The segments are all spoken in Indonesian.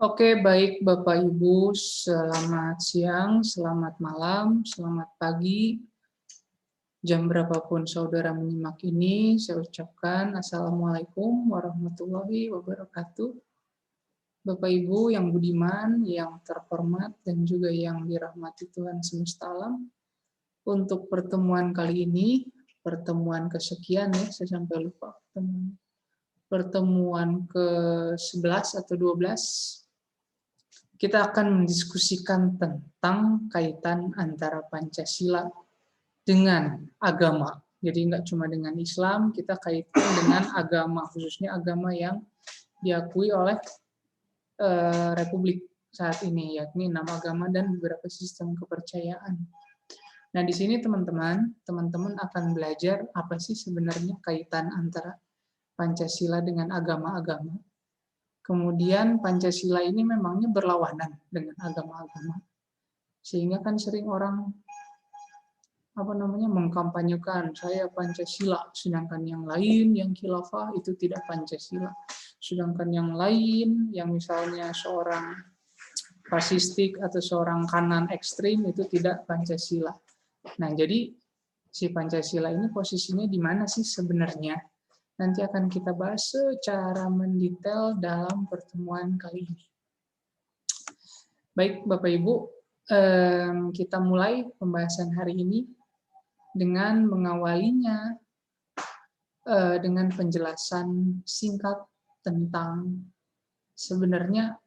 Oke, baik Bapak Ibu, selamat siang, selamat malam, selamat pagi. Jam berapapun saudara menyimak ini, saya ucapkan Assalamualaikum warahmatullahi wabarakatuh. Bapak Ibu yang budiman, yang terhormat, dan juga yang dirahmati Tuhan semesta alam. Untuk pertemuan kali ini, pertemuan kesekian ya, saya sampai lupa. Pertemuan ke-11 atau 12, kita akan mendiskusikan tentang kaitan antara Pancasila dengan agama. Jadi nggak cuma dengan Islam, kita kaitkan dengan agama, khususnya agama yang diakui oleh Republik saat ini, yakni 6 agama dan beberapa sistem kepercayaan. Nah, di sini teman-teman akan belajar apa sih sebenarnya kaitan antara Pancasila dengan agama-agama. Kemudian Pancasila ini memangnya berlawanan dengan agama-agama. Sehingga kan sering orang mengkampanyekan saya Pancasila, sedangkan yang lain yang khilafah itu tidak Pancasila. Sedangkan yang lain yang misalnya seorang fasistik atau seorang kanan ekstrim itu tidak Pancasila. Nah, jadi si Pancasila ini posisinya di mana sih sebenarnya? Nanti akan kita bahas secara mendetail dalam pertemuan kali ini. Baik, Bapak Ibu, kita mulai pembahasan hari ini dengan mengawalinya dengan penjelasan singkat tentang sebenarnya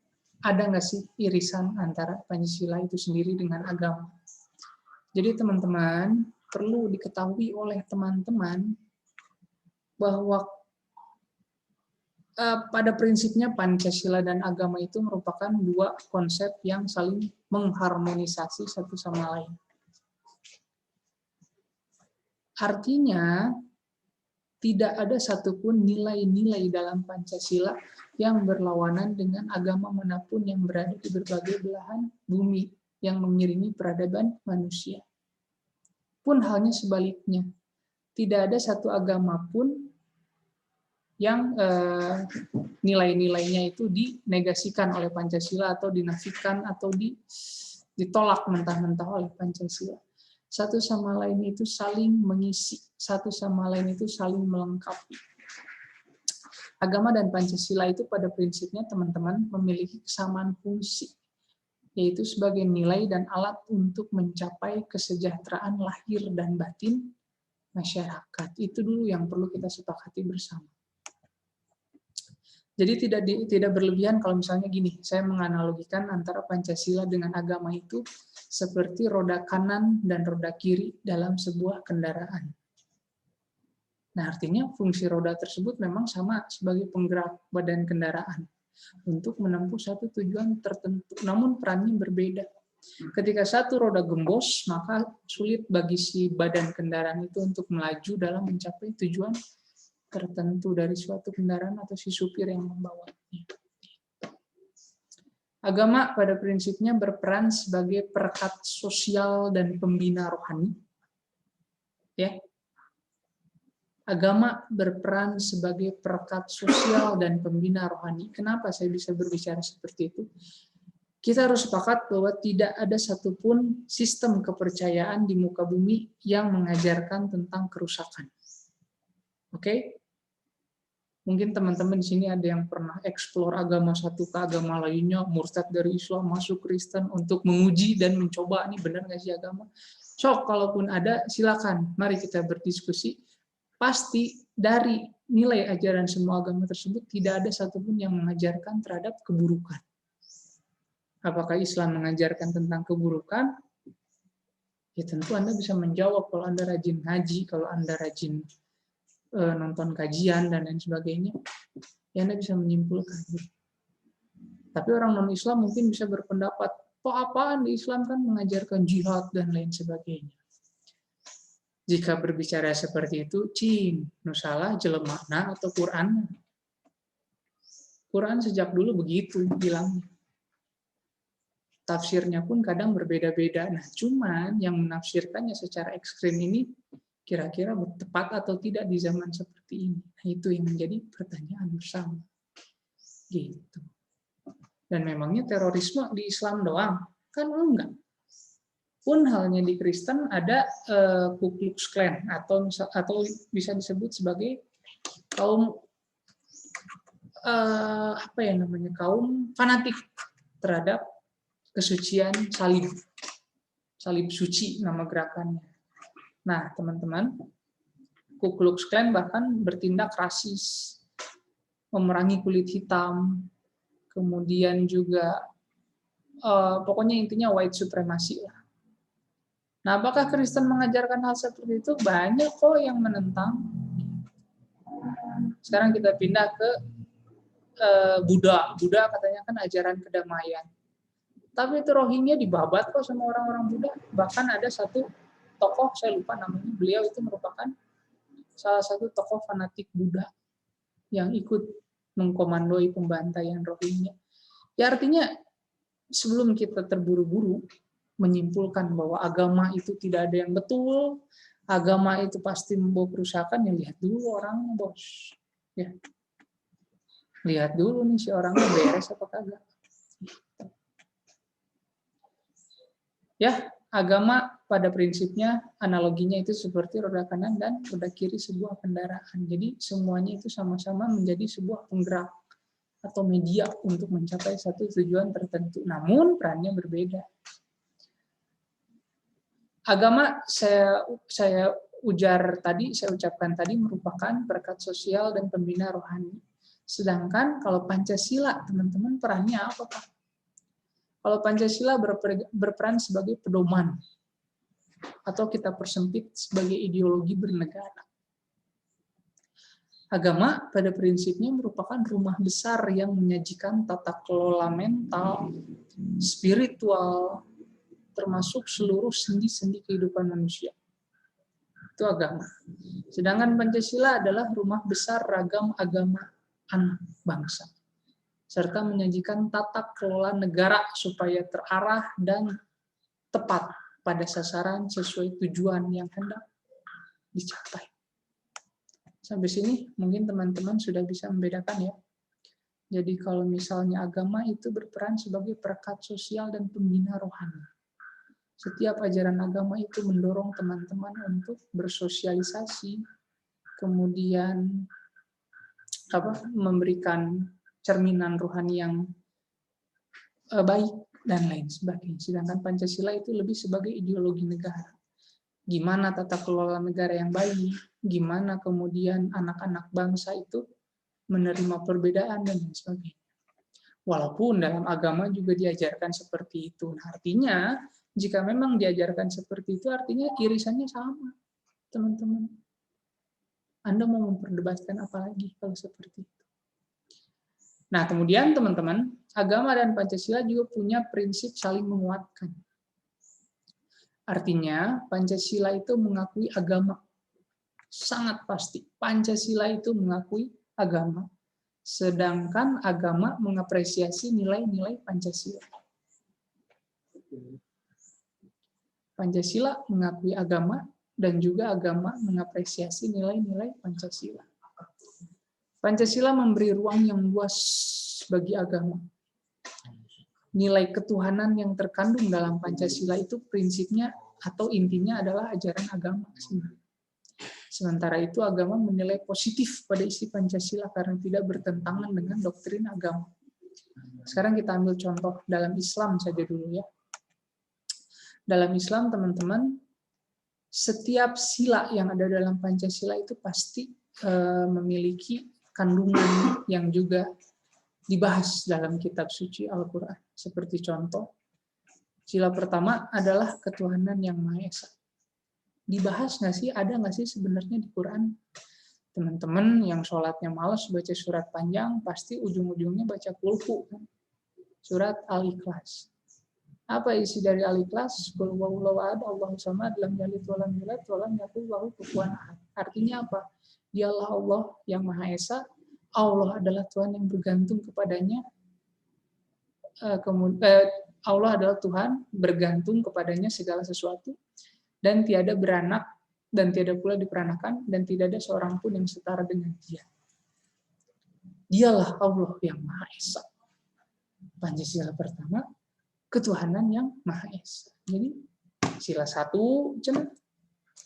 ada nggak sih irisan antara Pancasila itu sendiri dengan agama. Jadi teman-teman, perlu diketahui oleh teman-teman bahwa pada prinsipnya Pancasila dan agama itu merupakan dua konsep yang saling mengharmonisasi satu sama lain. Artinya, tidak ada satupun nilai-nilai dalam Pancasila yang berlawanan dengan agama manapun yang berada di berbagai belahan bumi yang mengiringi peradaban manusia. Pun halnya sebaliknya, tidak ada satu agama pun yang nilai-nilainya itu dinegasikan oleh Pancasila atau dinafikan atau ditolak mentah-mentah oleh Pancasila. Satu sama lain itu saling mengisi, satu sama lain itu saling melengkapi. Agama dan Pancasila itu pada prinsipnya teman-teman memiliki kesamaan fungsi, yaitu sebagai nilai dan alat untuk mencapai kesejahteraan lahir dan batin masyarakat. Itu dulu yang perlu kita sepakati bersama. Jadi tidak berlebihan kalau misalnya gini, saya menganalogikan antara Pancasila dengan agama itu seperti roda kanan dan roda kiri dalam sebuah kendaraan. Nah, artinya fungsi roda tersebut memang sama sebagai penggerak badan kendaraan untuk menempuh satu tujuan tertentu, namun perannya berbeda. Ketika satu roda gembos, maka sulit bagi si badan kendaraan itu untuk melaju dalam mencapai tujuan tertentu dari suatu kendaraan atau si supir yang membawanya. Agama pada prinsipnya berperan sebagai perekat sosial dan pembina rohani. Ya. Agama berperan sebagai perekat sosial dan pembina rohani. Kenapa saya bisa berbicara seperti itu? Kita harus sepakat bahwa tidak ada satupun sistem kepercayaan di muka bumi yang mengajarkan tentang kerusakan. Oke? Mungkin teman-teman di sini ada yang pernah eksplor agama satu ke agama lainnya, murtad dari Islam, masuk Kristen untuk menguji dan mencoba, ini benar nggak sih agama? So, kalaupun ada, silakan. Mari kita berdiskusi. Pasti dari nilai ajaran semua agama tersebut tidak ada satupun yang mengajarkan terhadap keburukan. Apakah Islam mengajarkan tentang keburukan? Ya tentu Anda bisa menjawab kalau Anda rajin haji, kalau Anda rajin nonton kajian dan lain sebagainya, ya Anda bisa menyimpulkan. Tapi orang non-Islam mungkin bisa berpendapat, apaan di Islam kan mengajarkan jihad dan lain sebagainya. Jika berbicara seperti itu, nusalah jelemahna atau Quran. Quran sejak dulu begitu bilangnya. Tafsirnya pun kadang berbeda-beda. Nah, cuman yang menafsirkannya secara ekstrim ini kira-kira tepat atau tidak di zaman seperti ini. Nah, itu yang menjadi pertanyaan bersama. Gitu. Dan memangnya terorisme di Islam doang? Kan enggak. Pun halnya di Kristen ada Ku Klux Klan atau bisa disebut sebagai kaum kaum fanatik terhadap kesucian salib suci nama gerakannya. Nah, teman-teman, Ku Klux Klan bahkan bertindak rasis, memerangi kulit hitam, kemudian juga pokoknya intinya white supremacy lah. Nah, apakah Kristen mengajarkan hal seperti itu? Banyak kok yang menentang. Sekarang kita pindah ke Buddha. Buddha katanya kan ajaran kedamaian. Tapi itu Rohingya dibabat kok sama orang-orang Buddha. Bahkan ada satu tokoh, saya lupa namanya, beliau itu merupakan salah satu tokoh fanatik Buddha yang ikut mengkomandoi pembantaian Rohingya. Ya artinya sebelum kita terburu-buru menyimpulkan bahwa agama itu tidak ada yang betul, agama itu pasti membawa kerusakan, ya lihat dulu orangnya, bos. Ya. Lihat dulu nih si orangnya beres apa kagak. Ya, agama pada prinsipnya analoginya itu seperti roda kanan dan roda kiri sebuah kendaraan. Jadi semuanya itu sama-sama menjadi sebuah penggerak atau media untuk mencapai satu tujuan tertentu. Namun perannya berbeda. Agama saya ucapkan tadi merupakan berkat sosial dan pembina rohani. Sedangkan kalau Pancasila, teman-teman, perannya apa, Pak? Kalau Pancasila berperan sebagai pedoman atau kita persempit sebagai ideologi bernegara. Agama pada prinsipnya merupakan rumah besar yang menyajikan tata kelola mental, spiritual, termasuk seluruh sendi-sendi kehidupan manusia. Itu agama. Sedangkan Pancasila adalah rumah besar ragam agama anak bangsa, serta menyajikan tata kelola negara supaya terarah dan tepat pada sasaran sesuai tujuan yang hendak dicapai. Sampai sini mungkin teman-teman sudah bisa membedakan ya. Jadi kalau misalnya agama itu berperan sebagai perekat sosial dan pembina rohani. Setiap ajaran agama itu mendorong teman-teman untuk bersosialisasi, kemudian memberikan cerminan rohani yang baik dan lain sebagainya. Sedangkan Pancasila itu lebih sebagai ideologi negara. Gimana tata kelola negara yang baik, gimana kemudian anak-anak bangsa itu menerima perbedaan dan lain sebagainya. Walaupun dalam agama juga diajarkan seperti itu. Nah, artinya jika memang diajarkan seperti itu, artinya irisannya sama, teman-teman. Anda mau memperdebatkan apa lagi kalau seperti itu? Nah, kemudian teman-teman, agama dan Pancasila juga punya prinsip saling menguatkan. Artinya, Pancasila itu mengakui agama. Sangat pasti, Pancasila itu mengakui agama. Sedangkan agama mengapresiasi nilai-nilai Pancasila. Pancasila mengakui agama dan juga agama mengapresiasi nilai-nilai Pancasila. Pancasila memberi ruang yang luas bagi agama. Nilai ketuhanan yang terkandung dalam Pancasila itu prinsipnya atau intinya adalah ajaran agama. Sementara itu agama menilai positif pada isi Pancasila karena tidak bertentangan dengan doktrin agama. Sekarang kita ambil contoh dalam Islam saja dulu ya. Dalam Islam, teman-teman, setiap sila yang ada dalam Pancasila itu pasti memiliki kandungan yang juga dibahas dalam kitab suci Al-Quran. Seperti contoh, sila pertama adalah ketuhanan yang Maha Esa. Dibahas nggak sih? Ada nggak sih sebenarnya di Quran? Teman-teman yang sholatnya malas baca surat panjang, pasti ujung-ujungnya baca kulhu. Surat Al-Ikhlas. Apa isi dari Al-Ikhlas? Qul huwallahu ahad, Allahus samad, lam yalid walam yulad, walam yakul lahu kufuwan ahad. Artinya apa? Dialah Allah yang Maha Esa, Allah adalah Tuhan yang bergantung kepadanya, Allah adalah Tuhan bergantung kepadanya segala sesuatu, dan tiada beranak, dan tiada pula diperanakan, dan tidak ada seorang pun yang setara dengan Dia. Dialah Allah yang Maha Esa. Pancasila pertama, ketuhanan yang Maha Esa. Jadi sila 1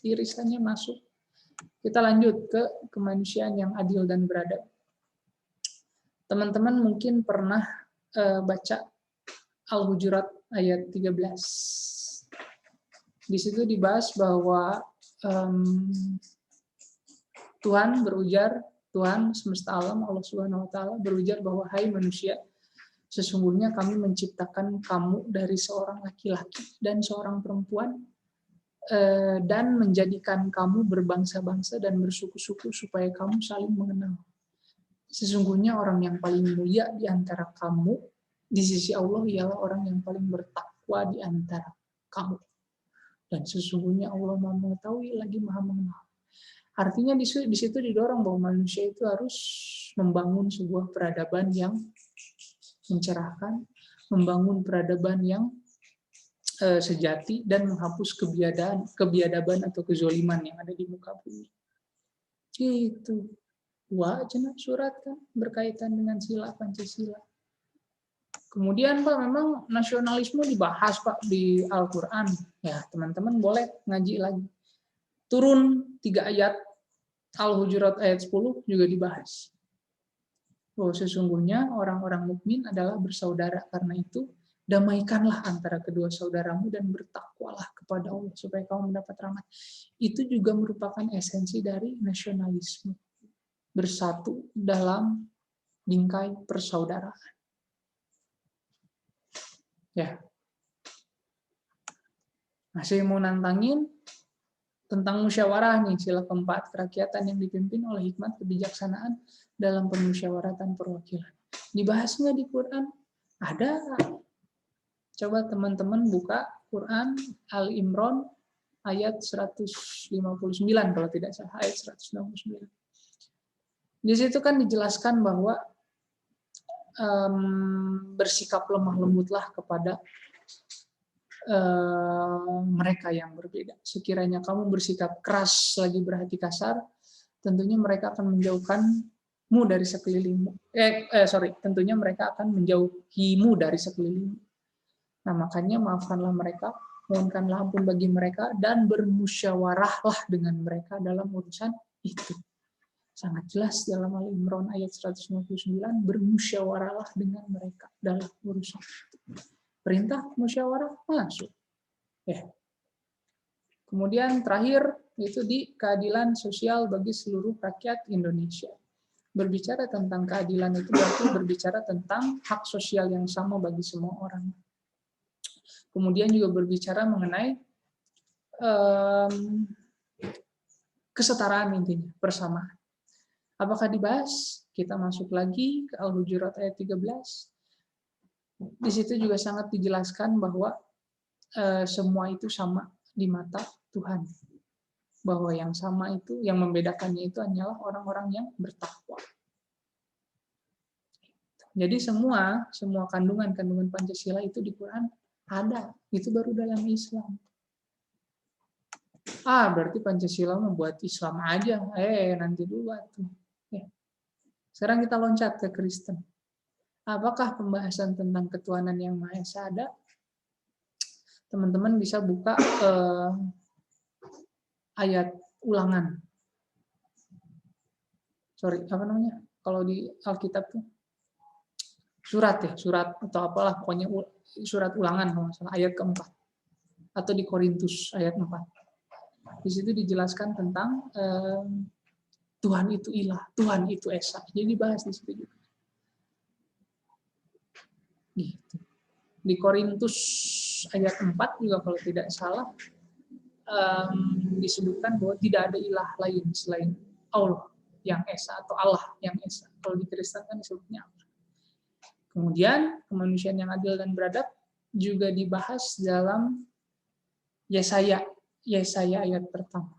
irisannya masuk. Kita lanjut ke kemanusiaan yang adil dan beradab. Teman-teman mungkin pernah baca Al-Hujurat ayat 13. Di situ dibahas bahwa Tuhan berujar, Tuhan semesta alam, Allah Subhanahu wa taala berujar bahwa hai manusia, sesungguhnya kami menciptakan kamu dari seorang laki-laki dan seorang perempuan dan menjadikan kamu berbangsa-bangsa dan bersuku-suku supaya kamu saling mengenal. Sesungguhnya orang yang paling mulia di antara kamu di sisi Allah ialah orang yang paling bertakwa di antara kamu. Dan sesungguhnya Allah Maha mengetahui lagi Maha mengenal. Artinya di situ didorong bahwa manusia itu harus membangun sebuah peradaban yang mencerahkan, membangun peradaban yang sejati dan menghapus kebiadaban atau kezoliman yang ada di muka bumi. Gitu. Wah, surat kan berkaitan dengan sila Pancasila. Kemudian Pak, memang nasionalisme dibahas Pak di Al-Quran. Ya, teman-teman boleh ngaji lagi. Turun 3 ayat, Al-Hujurat ayat 10 juga dibahas. Bahwa sesungguhnya orang-orang mukmin adalah bersaudara, karena itu damaikanlah antara kedua saudaramu dan bertakwalah kepada Allah supaya kamu mendapat rahmat. Itu juga merupakan esensi dari nasionalisme. Bersatu dalam bingkai persaudaraan. Ya. Masih mau nantangin tentang musyawarah nih, sila keempat, kerakyatan yang dipimpin oleh hikmat kebijaksanaan dalam pemusyawaratan perwakilan. Dibahas nggak di Quran? Ada. Coba teman-teman buka Quran Al-Imran ayat 159 kalau tidak salah, ayat 159. Di situ kan dijelaskan bahwa bersikap lemah lembutlah kepada mereka yang berbeda. Sekiranya kamu bersikap keras lagi berhati kasar, tentunya mereka akan menjauhkanmu dari sekelilingmu. Tentunya mereka akan menjauhimu dari sekelilingmu. Nah, makanya maafkanlah mereka, mohonkanlah ampun bagi mereka, dan bermusyawarahlah dengan mereka dalam urusan itu. Sangat jelas dalam Al-Imran ayat 159, bermusyawarahlah dengan mereka dalam urusan itu. Perintah musyawarah masuk. Kemudian terakhir itu di keadilan sosial bagi seluruh rakyat Indonesia. Berbicara tentang keadilan itu berarti berbicara tentang hak sosial yang sama bagi semua orang. Kemudian juga berbicara mengenai kesetaraan intinya, persamaan. Apakah dibahas? Kita masuk lagi ke Al-Hujurat ayat 13. Di situ juga sangat dijelaskan bahwa semua itu sama di mata Tuhan. Bahwa yang sama itu, yang membedakannya itu hanyalah orang-orang yang bertakwa. Jadi semua kandungan Pancasila itu di Quran ada. Itu baru dalam Islam. Berarti Pancasila membuat Islam aja. Nanti dulu tuh. Sekarang kita loncat ke Kristen. Apakah pembahasan tentang ketuhanan yang Maha Esa ada? Teman-teman bisa buka ayat Ulangan. Kalau di Alkitab tuh surat atau apalah, pokoknya surat Ulangan kalau salah, ayat keempat. Atau di Korintus ayat 4. Di situ dijelaskan tentang Tuhan itu ilah, Tuhan itu Esa. Jadi dibahas di situ juga. Gitu. Di Korintus ayat 4 juga kalau tidak salah disebutkan bahwa tidak ada ilah lain selain Allah yang Esa atau Allah yang Esa. Kalau di Kristen kan disebutnya Allah. Kemudian kemanusiaan yang adil dan beradab juga dibahas dalam Yesaya ayat pertama.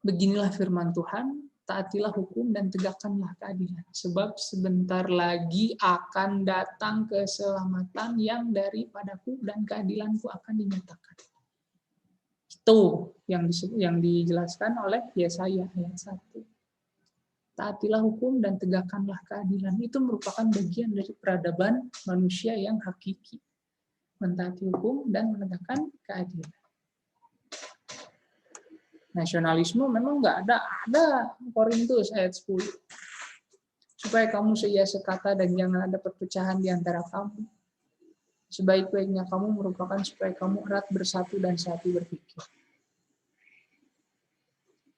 Beginilah firman Tuhan, taatilah hukum dan tegakkanlah keadilan. Sebab sebentar lagi akan datang keselamatan yang daripadaku dan keadilanku akan dinyatakan. Itu yang dijelaskan oleh Yesaya ayat 1. taatilah hukum dan tegakkanlah keadilan. Itu merupakan bagian dari peradaban manusia yang hakiki. Mentaati hukum dan menegakkan keadilan. Nasionalisme memang nggak ada Korintus ayat 10. Supaya kamu seia sekata dan jangan ada perpecahan di antara kamu. Sebaik-baiknya kamu merupakan supaya kamu erat bersatu dan satu berpikir.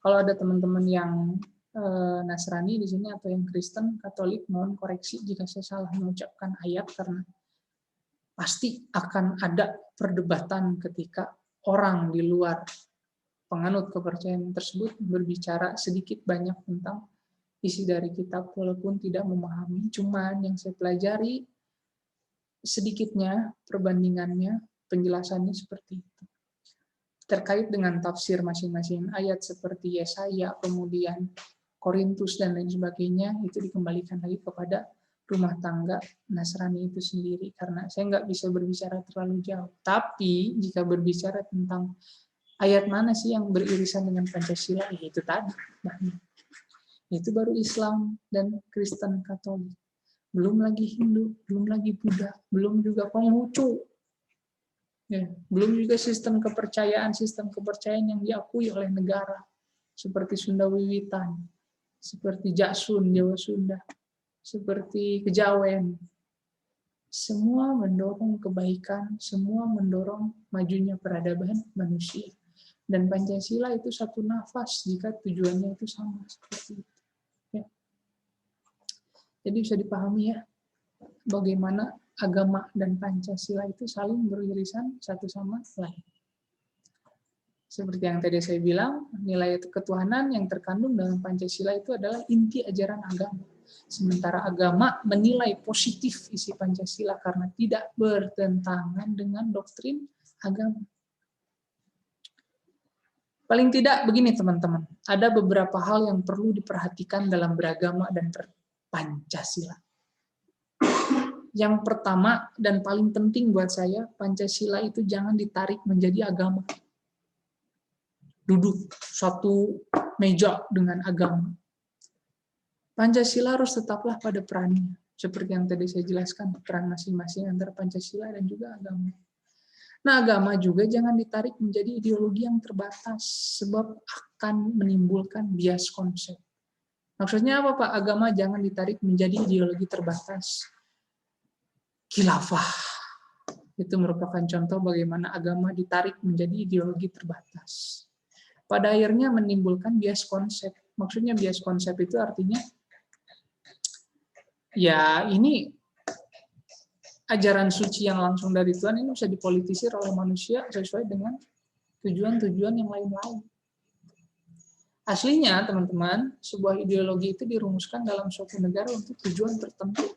Kalau ada teman-teman yang Nasrani di sini atau yang Kristen, Katolik, mohon koreksi jika saya salah mengucapkan ayat, karena pasti akan ada perdebatan ketika orang di luar penganut kepercayaan tersebut berbicara sedikit banyak tentang isi dari kitab walaupun tidak memahami. Cuman yang saya pelajari sedikitnya perbandingannya, penjelasannya seperti itu. Terkait dengan tafsir masing-masing ayat seperti Yesaya, kemudian Korintus dan lain sebagainya, itu dikembalikan lagi kepada rumah tangga Nasrani itu sendiri, karena saya nggak bisa berbicara terlalu jauh. Tapi jika berbicara tentang ayat mana sih yang beririsan dengan Pancasila, ya itu tadi. Nah, itu baru Islam dan Kristen Katolik. Belum lagi Hindu, belum lagi Buddha, belum juga Konghucu. Ya, belum juga sistem kepercayaan yang diakui oleh negara, seperti Sunda Wiwitan, seperti Jaksun, Jawa Sunda, seperti Kejawen. Semua mendorong kebaikan, semua mendorong majunya peradaban manusia. Dan Pancasila itu satu nafas jika tujuannya itu sama seperti itu. Ya. Jadi bisa dipahami ya, bagaimana agama dan Pancasila itu saling beririsan satu sama lain. Seperti yang tadi saya bilang, nilai ketuhanan yang terkandung dalam Pancasila itu adalah inti ajaran agama. Sementara agama menilai positif isi Pancasila karena tidak bertentangan dengan doktrin agama. Paling tidak begini teman-teman, ada beberapa hal yang perlu diperhatikan dalam beragama dan Pancasila. Yang pertama dan paling penting buat saya, Pancasila itu jangan ditarik menjadi agama. Duduk satu meja dengan agama. Pancasila harus tetaplah pada perannya. Seperti yang tadi saya jelaskan, peran masing-masing antara Pancasila dan juga agama. Nah, agama juga jangan ditarik menjadi ideologi yang terbatas, sebab akan menimbulkan bias konsep. Maksudnya apa, Pak? Agama jangan ditarik menjadi ideologi terbatas. Khilafah itu merupakan contoh bagaimana agama ditarik menjadi ideologi terbatas. Pada akhirnya menimbulkan bias konsep. Maksudnya bias konsep itu artinya ya ini ajaran suci yang langsung dari Tuhan ini bisa dipolitisir oleh manusia sesuai dengan tujuan-tujuan yang lain-lain. Aslinya, teman-teman, sebuah ideologi itu dirumuskan dalam suatu negara untuk tujuan tertentu.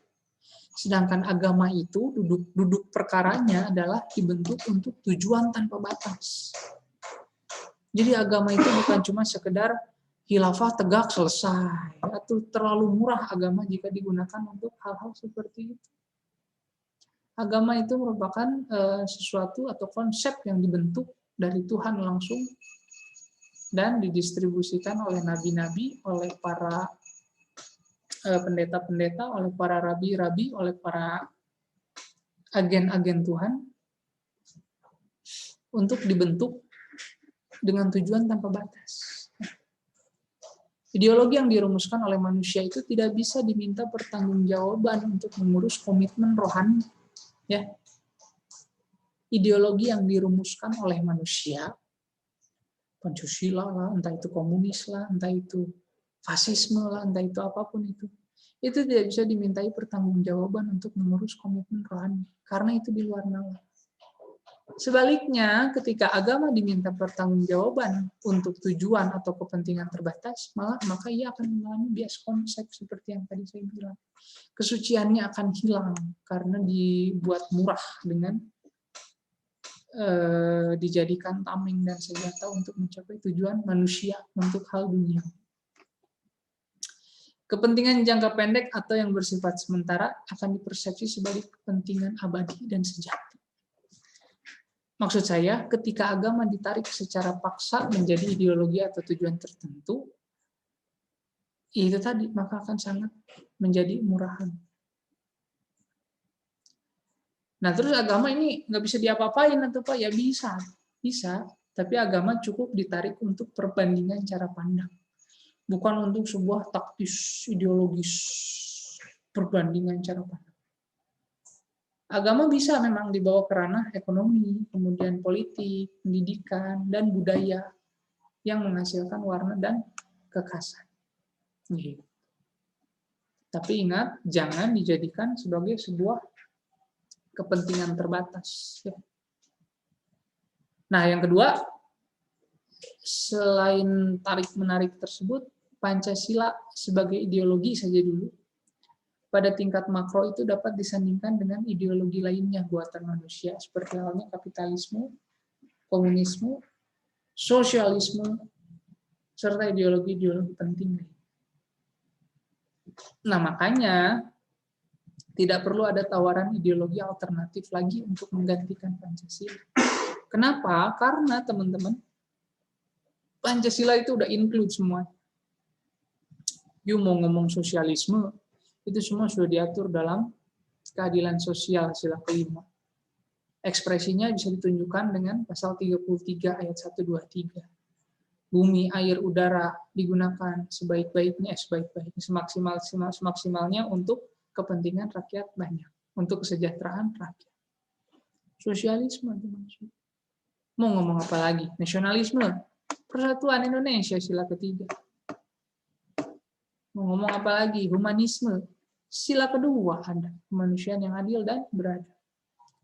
Sedangkan agama itu duduk perkaranya adalah dibentuk untuk tujuan tanpa batas. Jadi agama itu bukan cuma sekedar khilafah tegak selesai, atau terlalu murah agama jika digunakan untuk hal-hal seperti itu. Agama itu merupakan sesuatu atau konsep yang dibentuk dari Tuhan langsung dan didistribusikan oleh nabi-nabi, oleh para pendeta-pendeta, oleh para rabi-rabi, oleh para agen-agen Tuhan untuk dibentuk dengan tujuan tanpa batas. Ideologi yang dirumuskan oleh manusia itu tidak bisa diminta pertanggungjawaban untuk mengurus komitmen rohani. Ya. Ideologi yang dirumuskan oleh manusia, Pancasila lah, entah itu komunis lah, entah itu fasisme lah, entah itu apapun itu tidak bisa dimintai pertanggungjawaban untuk mengurus komitmen rohani, karena itu di luar nalar. Sebaliknya, ketika agama diminta pertanggungjawaban untuk tujuan atau kepentingan terbatas, maka ia akan mengalami bias konsep seperti yang tadi saya bilang. Kesuciannya akan hilang karena dibuat murah dengan dijadikan tameng dan senjata untuk mencapai tujuan manusia untuk hal dunia. Kepentingan jangka pendek atau yang bersifat sementara akan dipersepsi sebagai kepentingan abadi dan sejati. Maksud saya, ketika agama ditarik secara paksa menjadi ideologi atau tujuan tertentu, itu tadi, maka akan sangat menjadi murahan. Nah, terus agama ini nggak bisa diapa-apain atau Pak? Ya bisa, bisa. Tapi agama cukup ditarik untuk perbandingan cara pandang. Bukan untuk sebuah taktis, ideologis, perbandingan cara pandang. Agama bisa memang dibawa ke ranah ekonomi, kemudian politik, pendidikan, dan budaya yang menghasilkan warna dan kekasan. Gitu. Tapi ingat, jangan dijadikan sebagai sebuah kepentingan terbatas. Nah, yang kedua, selain tarik-menarik tersebut, Pancasila sebagai ideologi saja dulu, pada tingkat makro itu dapat disandingkan dengan ideologi lainnya buatan manusia, seperti halnya kapitalisme, komunisme, sosialisme, serta ideologi-ideologi penting. Nah, makanya tidak perlu ada tawaran ideologi alternatif lagi untuk menggantikan Pancasila. Kenapa? Karena teman-teman, Pancasila itu udah include semua. You mau ngomong sosialisme, itu semua sudah diatur dalam keadilan sosial sila kelima. Ekspresinya bisa ditunjukkan dengan pasal 33 ayat 1, 2, 3. Bumi, air, udara digunakan sebaik-baiknya, semaksimalnya untuk kepentingan rakyat banyak, untuk kesejahteraan rakyat. Sosialisme itu maksud. Mau ngomong apa lagi? Nasionalisme, persatuan Indonesia sila ketiga. Mau ngomong apa lagi? Humanisme, sila kedua ada kemanusiaan yang adil dan beradab.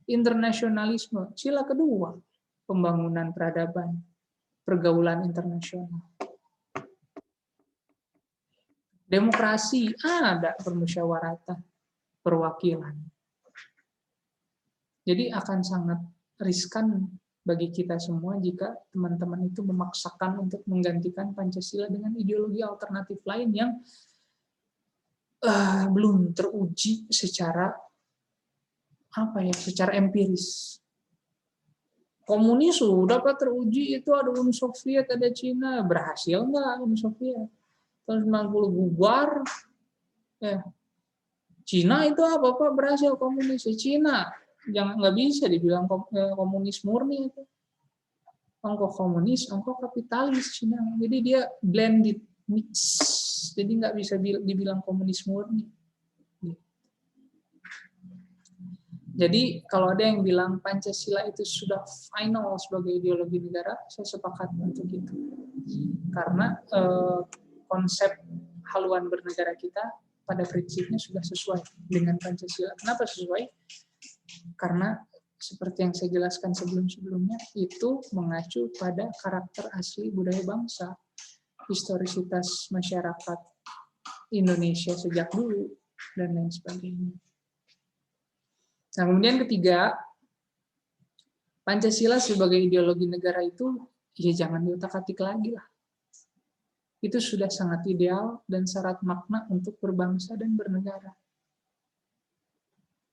Internasionalisme, sila kedua pembangunan peradaban, pergaulan internasional. Demokrasi, ada permusyawaratan, perwakilan. Jadi akan sangat riskan bagi kita semua jika teman-teman itu memaksakan untuk menggantikan Pancasila dengan ideologi alternatif lain yang belum teruji secara secara empiris. Komunis sudah teruji, itu ada Uni Soviet, ada Cina, berhasil nggak Uni Soviet? Tahun 90 bubar, Cina itu apa Pak berhasil komunis? Cina nggak bisa dibilang komunis murni itu. Ongkok komunis, ongkok kapitalis Cina. Jadi dia blended mix. Jadi nggak bisa dibilang komunis murni. Jadi kalau ada yang bilang Pancasila itu sudah final sebagai ideologi negara, saya sepakat untuk itu. Karena konsep haluan bernegara kita pada prinsipnya sudah sesuai dengan Pancasila. Kenapa sesuai? Karena seperti yang saya jelaskan sebelum-sebelumnya, itu mengacu pada karakter asli budaya bangsa, historisitas masyarakat Indonesia sejak dulu, dan lain sebagainya. Nah, kemudian ketiga, Pancasila sebagai ideologi negara itu, ya jangan diutak-atik lagi lah. Itu sudah sangat ideal dan syarat makna untuk berbangsa dan bernegara.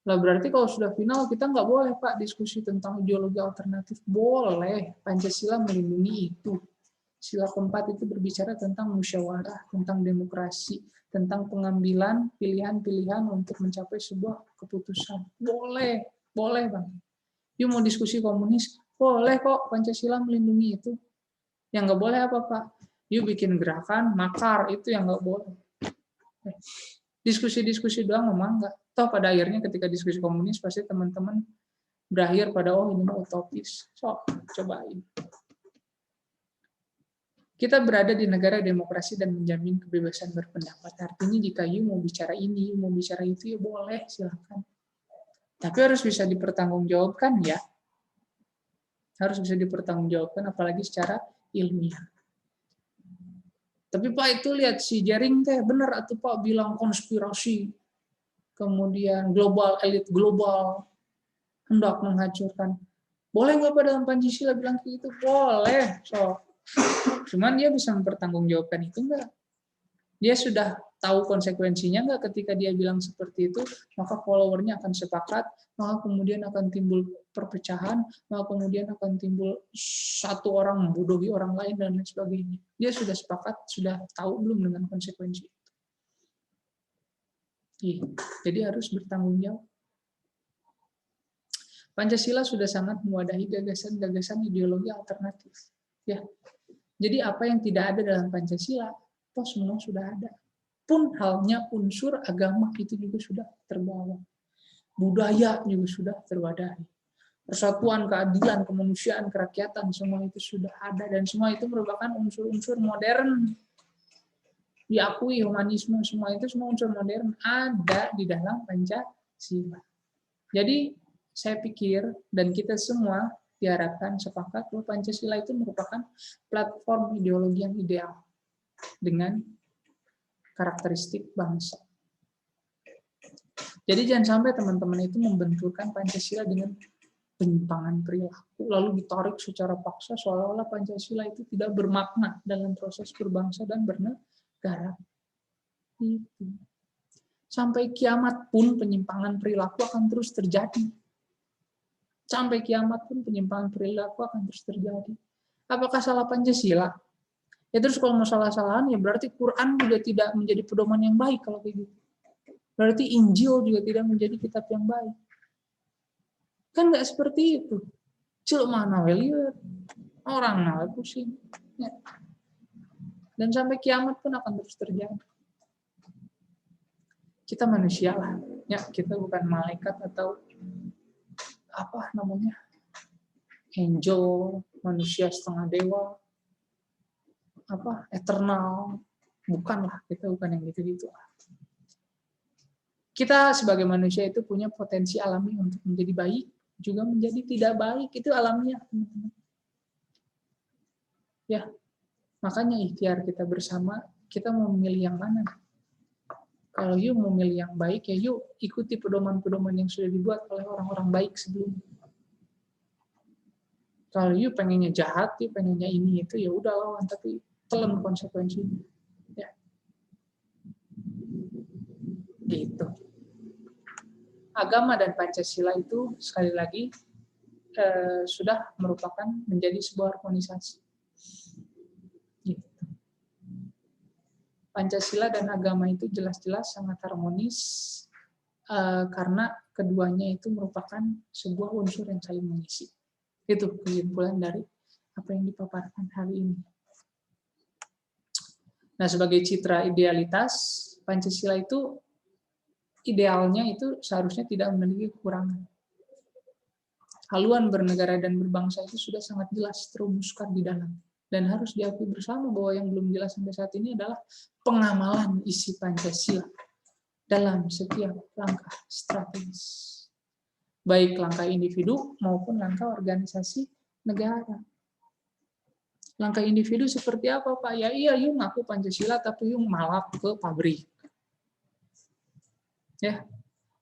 Lah berarti kalau sudah final, kita nggak boleh Pak diskusi tentang ideologi alternatif. Boleh, Pancasila melindungi itu. Sila keempat itu berbicara tentang musyawarah, tentang demokrasi, tentang pengambilan pilihan-pilihan untuk mencapai sebuah keputusan. Boleh, boleh Bang. You mau diskusi komunis, boleh kok, Pancasila melindungi itu. Yang nggak boleh apa Pak? You bikin gerakan, makar, itu yang nggak boleh. Diskusi-diskusi doang memang nggak. Toh pada akhirnya ketika diskusi komunis, pasti teman-teman berakhir pada, oh ini mau utopis. So, cobain. Kita berada di negara demokrasi dan menjamin kebebasan berpendapat. Artinya jika you mau bicara ini, you mau bicara itu, ya boleh, silakan. Tapi harus bisa dipertanggungjawabkan ya. Harus bisa dipertanggungjawabkan, apalagi secara ilmiah. Tapi Pak itu lihat si Jering teh benar atau Pak bilang konspirasi, kemudian global, elit global hendak menghancurkan. Boleh nggak Pak dalam Pancasila bilang gitu? Boleh. So, cuman dia bisa mempertanggungjawabkan itu enggak? Dia sudah tahu konsekuensinya enggak ketika dia bilang seperti itu, maka followernya akan sepakat, maka kemudian akan timbul perpecahan, maka kemudian akan timbul satu orang membodohi orang lain dan lain sebagainya. Dia sudah sepakat, sudah tahu belum dengan konsekuensi itu? Jadi harus bertanggung jawab. Pancasila sudah sangat mewadahi gagasan-gagasan ideologi alternatif. Ya. Jadi apa yang tidak ada dalam Pancasila, toh semua sudah ada. Pun halnya unsur agama itu juga sudah terbawa. Budaya juga sudah terwadahi. Persatuan, keadilan, kemanusiaan, kerakyatan, semua itu sudah ada. Dan semua itu merupakan unsur-unsur modern. Diakui humanisme, semua itu semua unsur modern ada di dalam Pancasila. Jadi saya pikir dan kita semua diharapkan sepakat bahwa Pancasila itu merupakan platform ideologi yang ideal dengan karakteristik bangsa. Jadi jangan sampai teman-teman itu membenturkan Pancasila dengan penyimpangan perilaku, lalu ditarik secara paksa seolah-olah Pancasila itu tidak bermakna dalam proses berbangsa dan bernegara. Itu. Sampai kiamat pun penyimpangan perilaku akan terus terjadi. Sampai kiamat pun penyimpangan perilaku akan terus terjadi. Apakah salah Pancasila? Ya terus kalau mau salah-salahan ya berarti Quran juga tidak menjadi pedoman yang baik kalau kayak gitu. Berarti Injil juga tidak menjadi kitab yang baik. Kan nggak seperti itu. Cil mana lihat orang nawe pusing. Ya. Dan sampai kiamat pun akan terus terjadi. Kita manusia lah, ya kita bukan malaikat atau apa namanya angel, manusia setengah dewa, apa eternal, bukanlah, kita bukan yang gitu-gitu. Kita sebagai manusia itu punya potensi alami untuk menjadi baik, juga menjadi tidak baik, itu alamiah, teman-teman. Ya, makanya ikhtiar kita bersama, kita mau memilih yang mana. Kalau you mau memilih yang baik, ya yuk ikuti pedoman-pedoman yang sudah dibuat oleh orang-orang baik sebelumnya. Kalau you pengennya jahat, you pengennya ini itu, ya udah lawan, tapi telan konsekuensinya. Ya. Gitu. Agama dan Pancasila itu sekali lagi sudah merupakan menjadi sebuah organisasi. Gitu. Pancasila dan agama itu jelas-jelas sangat harmonis karena keduanya itu merupakan sebuah unsur yang saling mengisi. Itu kesimpulan dari apa yang dipaparkan hari ini. Nah, sebagai citra idealitas, Pancasila itu idealnya itu seharusnya tidak memiliki kekurangan. Haluan bernegara dan berbangsa itu sudah sangat jelas terumuskan di dalam. Dan harus diakui bersama bahwa yang belum jelas sampai saat ini adalah pengamalan isi Pancasila dalam setiap langkah strategis. Baik langkah individu maupun langkah organisasi negara. Langkah individu seperti apa, Pak? Ya iya, yuk ngaku Pancasila, tapi yuk malak ke pabrik. Ya,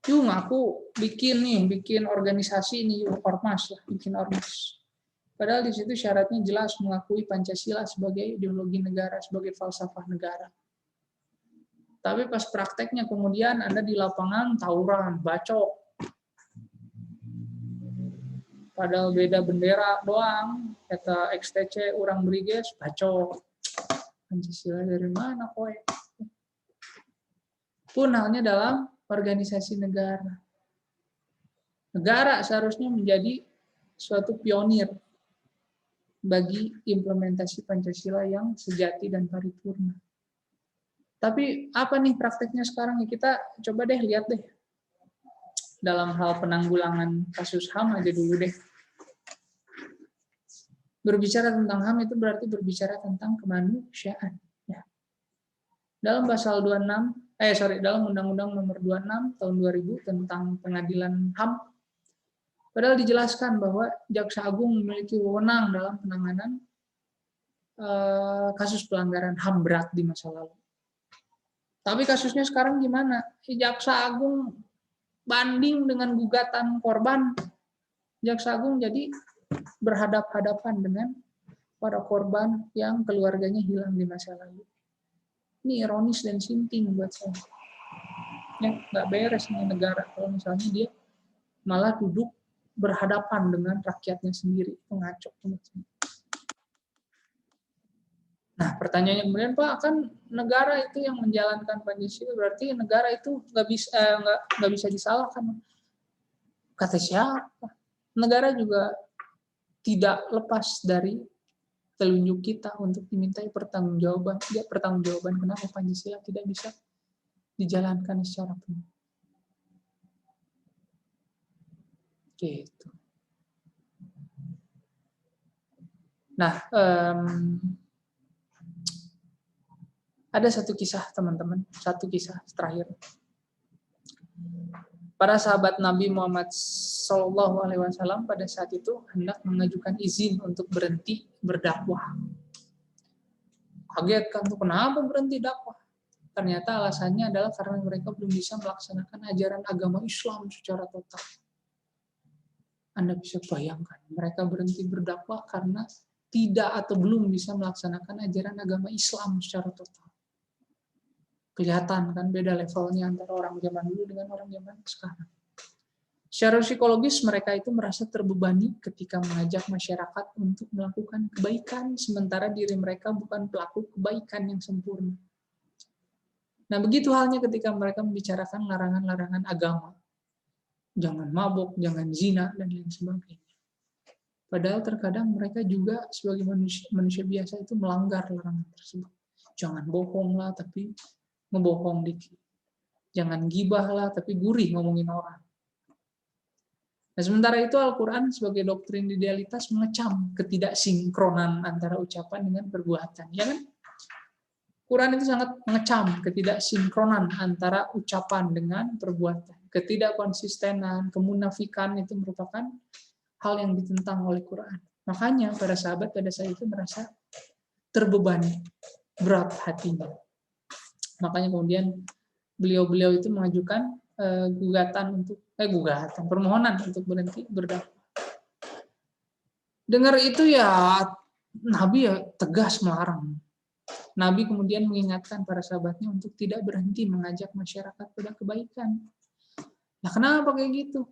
yuk ngaku bikin organisasi ini, yuk ormas lah, bikin ormas. Padahal di situ syaratnya jelas mengakui Pancasila sebagai ideologi negara, sebagai falsafah negara. Tapi pas prakteknya kemudian Anda di lapangan tawuran, bacok. Padahal beda bendera doang, kata XTC orang Briges, bacok. Pancasila dari mana kowe? Pun halnya dalam organisasi negara. Negara seharusnya menjadi suatu pionir bagi implementasi Pancasila yang sejati dan paripurna. Tapi apa nih prakteknya sekarang? Ya kita coba deh lihat deh. Dalam hal penanggulangan kasus HAM aja dulu deh. Berbicara tentang HAM itu berarti berbicara tentang kemanusiaan. Ya. Dalam pasal 26, dalam Undang-Undang Nomor 26 Tahun 2000 tentang pengadilan HAM, padahal dijelaskan bahwa Jaksa Agung memiliki wewenang dalam penanganan kasus pelanggaran HAM berat di masa lalu. Tapi kasusnya sekarang gimana? Jaksa Agung banding dengan gugatan korban. Jaksa Agung jadi berhadap-hadapan dengan para korban yang keluarganya hilang di masa lalu. Ini ironis dan sinting buat saya. Ya, nggak beres ini negara kalau misalnya dia malah duduk berhadapan dengan rakyatnya sendiri, pengacau. Nah, pertanyaannya kemudian, Pak, kan negara itu yang menjalankan Pancasila, berarti negara itu nggak bisa disalahkan. Kata siapa? Negara juga tidak lepas dari telunjuk kita untuk dimintai pertanggungjawaban. Ya, pertanggungjawaban kenapa Pancasila tidak bisa dijalankan secara penuh. Gitu. Nah, ada satu kisah teman-teman, satu kisah terakhir. Para sahabat Nabi Muhammad SAW pada saat itu hendak mengajukan izin untuk berhenti berdakwah. Kaget kan tuh, kenapa berhenti dakwah? Ternyata alasannya adalah karena mereka belum bisa melaksanakan ajaran agama Islam secara total. Anda bisa bayangkan, mereka berhenti berdakwah karena tidak atau belum bisa melaksanakan ajaran agama Islam secara total. Kelihatan kan beda levelnya antara orang zaman dulu dengan orang zaman sekarang. Secara psikologis mereka itu merasa terbebani ketika mengajak masyarakat untuk melakukan kebaikan, sementara diri mereka bukan pelaku kebaikan yang sempurna. Nah, begitu halnya ketika mereka membicarakan larangan-larangan agama. Jangan mabuk, jangan zina, dan lain sebagainya. Padahal terkadang mereka juga sebagai manusia biasa itu melanggar larangan tersebut. Jangan bohong lah, tapi ngebohong dikit. Jangan gibah lah, tapi gurih ngomongin orang. Nah, sementara itu Al-Quran sebagai doktrin idealitas mengecam ketidaksinkronan antara ucapan dengan perbuatan. Ya kan? Quran itu sangat mengecam ketidaksinkronan antara ucapan dengan perbuatan. Ketidakkonsistenan, kemunafikan itu merupakan hal yang ditentang oleh Quran. Makanya para sahabat pada saat itu merasa terbebani, berat hatinya. Makanya kemudian beliau-beliau itu mengajukan permohonan untuk berhenti berdakwah. Dengar itu ya Nabi ya tegas melarang. Nabi kemudian mengingatkan para sahabatnya untuk tidak berhenti mengajak masyarakat pada kebaikan. Nah, kenapa kayak gitu?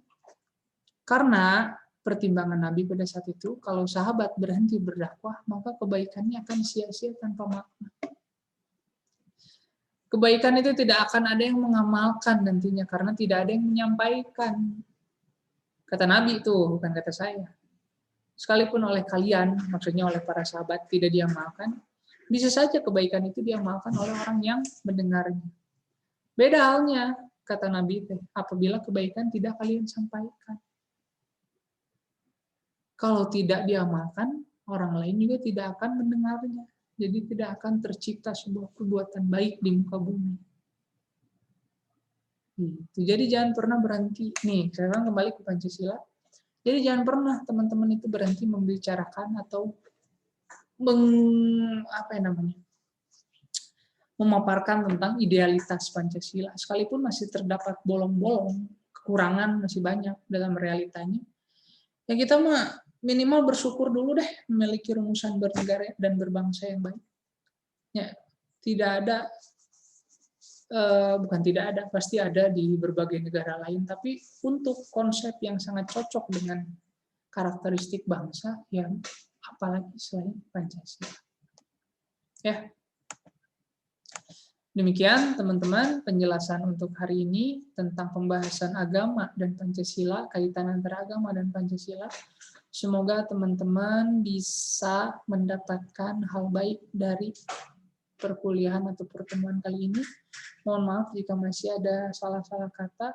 Karena pertimbangan Nabi pada saat itu, kalau sahabat berhenti berdakwah, maka kebaikannya akan sia-sia tanpa makna. Kebaikan itu tidak akan ada yang mengamalkan nantinya, karena tidak ada yang menyampaikan. Kata Nabi itu, bukan kata saya. Sekalipun oleh kalian, maksudnya oleh para sahabat, tidak diamalkan, bisa saja kebaikan itu diamalkan oleh orang yang mendengarnya. Beda halnya, kata Nabi, apabila kebaikan tidak kalian sampaikan. Kalau tidak diamalkan, orang lain juga tidak akan mendengarnya. Jadi tidak akan tercipta sebuah perbuatan baik di muka bumi. Jadi jangan pernah berhenti. Nih, sekarang kembali ke Pancasila. Jadi jangan pernah teman-teman itu berhenti membicarakan atau memaparkan tentang idealitas Pancasila. Sekalipun masih terdapat bolong-bolong, kekurangan masih banyak dalam realitanya. Ya kita mah minimal bersyukur dulu deh memiliki rumusan bernegara dan berbangsa yang baik. Ya, tidak ada, bukan tidak ada, pasti ada di berbagai negara lain. Tapi untuk konsep yang sangat cocok dengan karakteristik bangsa, yang apalagi selain Pancasila. Ya. Demikian teman-teman penjelasan untuk hari ini tentang pembahasan agama dan Pancasila, kaitan antara agama dan Pancasila. Semoga teman-teman bisa mendapatkan hal baik dari perkuliahan atau pertemuan kali ini. Mohon maaf jika masih ada salah-salah kata.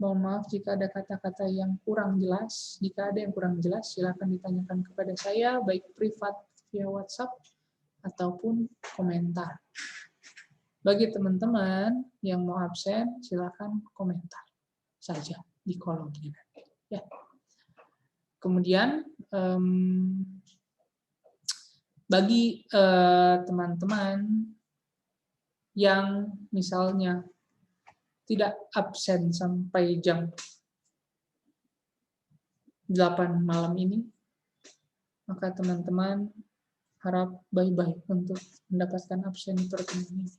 Mohon maaf jika ada kata-kata yang kurang jelas. Jika ada yang kurang jelas, silakan ditanyakan kepada saya, baik privat via WhatsApp ataupun komentar. Bagi teman-teman yang mau absen, silakan komentar saja di kolomnya. Ya. Kemudian bagi teman-teman yang misalnya tidak absen sampai jam 8 malam ini, maka teman-teman harap baik-baik untuk mendapatkan absen di pertemuan ini.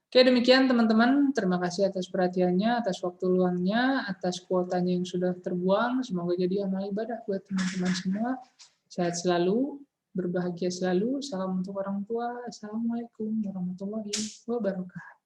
Oke, demikian teman-teman. Terima kasih atas perhatiannya, atas waktu luangnya, atas kuotanya yang sudah terbuang. Semoga jadi amal ibadah buat teman-teman semua. Sehat selalu. Berbahagia selalu. Salam untuk orang tua. Assalamualaikum warahmatullahi wabarakatuh.